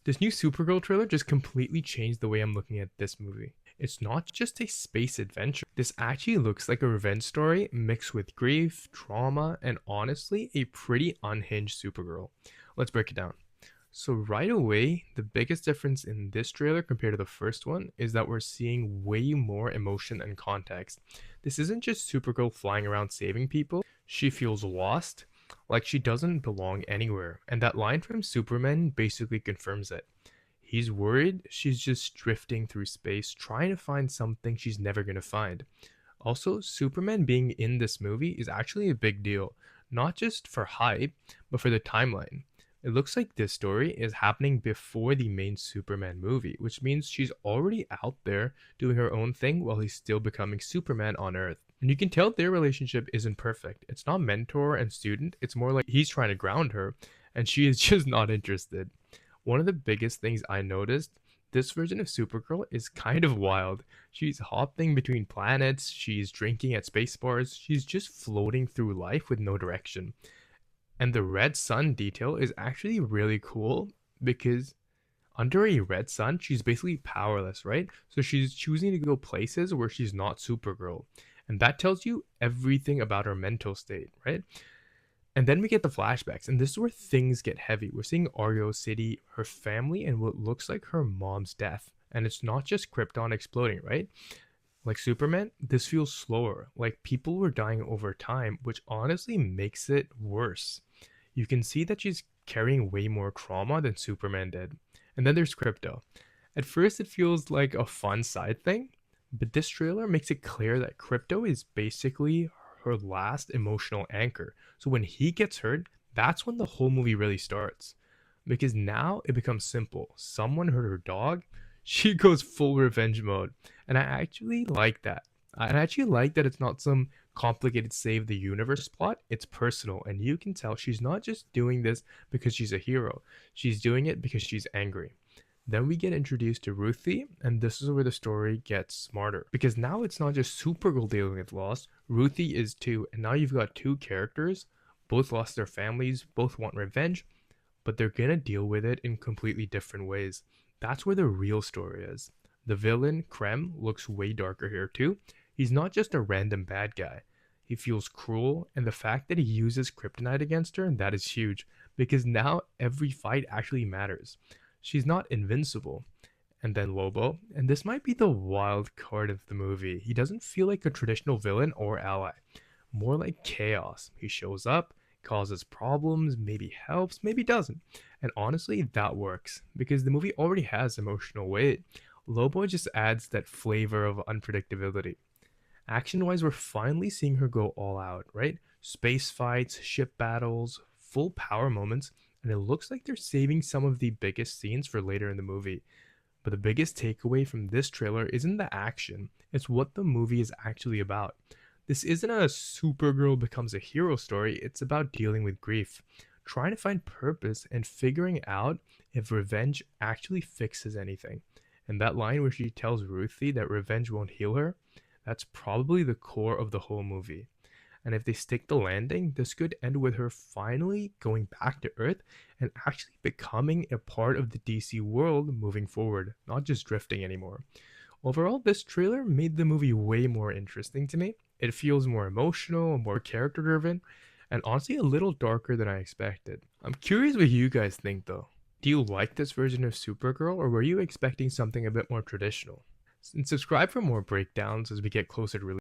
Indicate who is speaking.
Speaker 1: This new Supergirl trailer just completely changed the way I'm looking at this movie. It's not just a space adventure. This actually looks like a revenge story mixed with grief, trauma, and honestly, a pretty unhinged Supergirl. Let's break it down. So, right away, the biggest difference in this trailer compared to the first one is that we're seeing way more emotion and context. This isn't just Supergirl flying around saving people, she feels lost, like she doesn't belong anywhere, and that line from Superman basically confirms it. He's worried she's just drifting through space trying to find something she's never gonna find. Also, Superman being in this movie is actually a big deal, not just for hype, but for the timeline. It looks like this story is happening before the main Superman movie, which means she's already out there doing her own thing while he's still becoming Superman on Earth. And you can tell their relationship isn't perfect. It's not mentor and student, it's more like he's trying to ground her, and she is just not interested. One of the biggest things I noticed, this version of Supergirl is kind of wild. She's hopping between planets, she's drinking at space bars, she's just floating through life with no direction. And the red sun detail is actually really cool because under a red sun, she's basically powerless, right? So she's choosing to go places where she's not Supergirl. And that tells you everything about her mental state, right? And then we get the flashbacks, and this is where things get heavy. We're seeing Argo City, her family, and what looks like her mom's death. And it's not just Krypton exploding, right? Like Superman, this feels slower, like people were dying over time, which honestly makes it worse. You can see that she's carrying way more trauma than Superman did. And then there's Crypto. At first, it feels like a fun side thing, but this trailer makes it clear that Crypto is basically her last emotional anchor. So when he gets hurt, that's when the whole movie really starts. Because now it becomes simple. Someone hurt her dog, she goes full revenge mode. And I actually like that. I actually like that it's not some complicated save the universe plot, it's personal. And you can tell she's not just doing this because she's a hero, she's doing it because she's angry. Then we get introduced to Ruthie, and this is where the story gets smarter. Because now it's not just Supergirl dealing with loss, Ruthie is too. And now you've got two characters, both lost their families, both want revenge, but they're gonna deal with it in completely different ways. That's where the real story is. The villain, Krem, looks way darker here too. He's not just a random bad guy. He feels cruel, and the fact that he uses kryptonite against her, that is huge, because now every fight actually matters. She's not invincible. And then Lobo, and this might be the wild card of the movie. He doesn't feel like a traditional villain or ally, more like chaos. He shows up, causes problems, maybe helps, maybe doesn't. And honestly, that works because the movie already has emotional weight. Lobo just adds that flavor of unpredictability. Action wise, we're finally seeing her go all out, right? Space fights, ship battles, full power moments, and it looks like they're saving some of the biggest scenes for later in the movie. But the biggest takeaway from this trailer isn't the action, it's what the movie is actually about. This isn't a Supergirl becomes a hero story, it's about dealing with grief, trying to find purpose, and figuring out if revenge actually fixes anything. And that line where she tells Ruthie that revenge won't heal her, that's probably the core of the whole movie. And if they stick the landing, this could end with her finally going back to Earth and actually becoming a part of the DC world moving forward, not just drifting anymore. Overall, this trailer made the movie way more interesting to me. It feels more emotional, more character driven, and honestly a little darker than I expected. I'm curious what you guys think though. Do you like this version of Supergirl, or were you expecting something a bit more traditional? And subscribe for more breakdowns as we get closer to release.